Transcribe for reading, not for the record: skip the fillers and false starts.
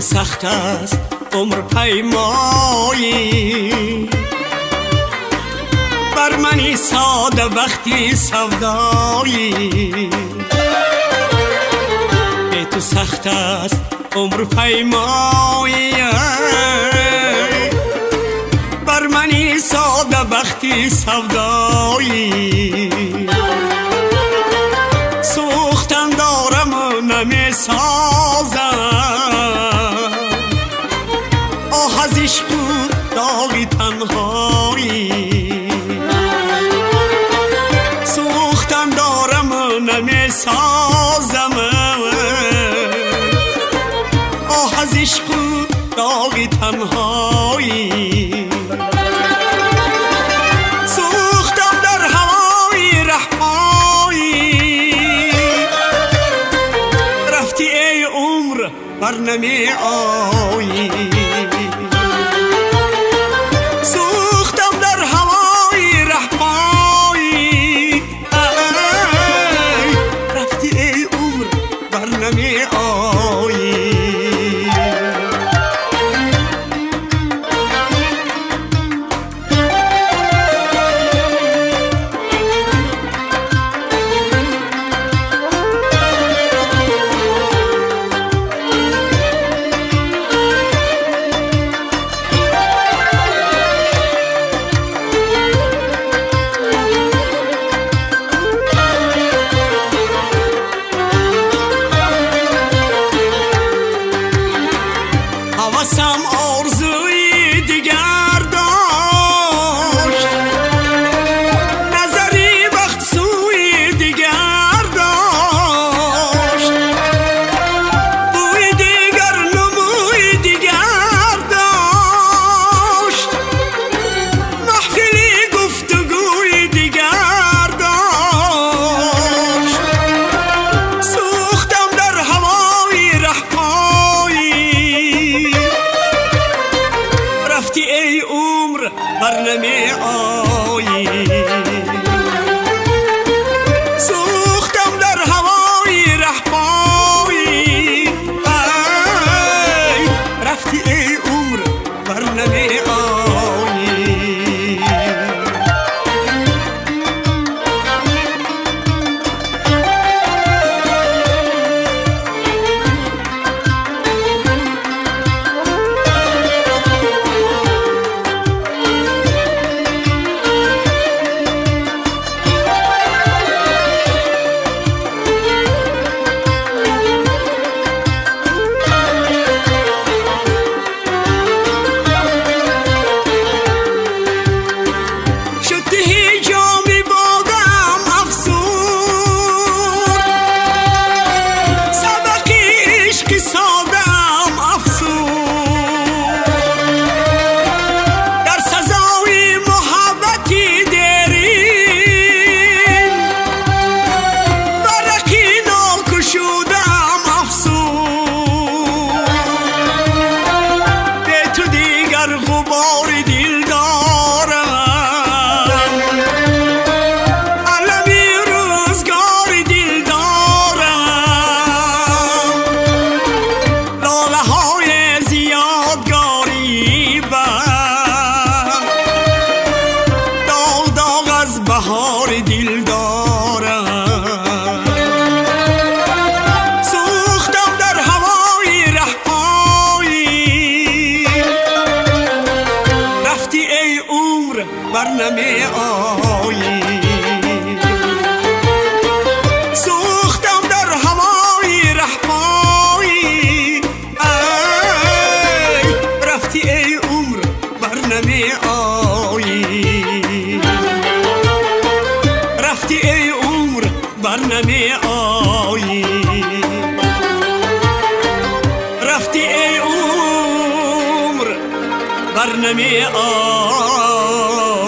تو سخت است عمر پیمایی، بر منی ساده وقتی سودایی. ای تو سخت است عمر پیمایی، بر منی ساده وقتی سودایی. سوختن دارم و نمی سازم، آه از عشق داغی تنهایی. سوختن دارم و نمی سازم، آه از عشق داغی تنهایی. سوختم در هوای رهایی، رفتی ای عمر بر نمی آیی. سوختم در هوای رهایی، رفتی ای عمر بر نمی آیی. حواسم آرزوی دیگر داشت، نظری وقت سوی دیگر داشت. بوی دیگر نموی دیگر داشت، محفلی گفتگوی دیگر داشت. سوختم در هوای رهایی، رفتی ای عمر بر نمی آیی. سوختم در هوای رهایی، رفتی ای عمر بر نمی آیی. بهار دل دارم. سوختم در هوای رهایی، رفتی ای عمر بر نمی آیی. سوختم در هوای رهایی، رفتی ای عمر بر نمی آیی. رفتی ای عمر بر نمی آیی. رفتی ای عمر بر نمی آیی.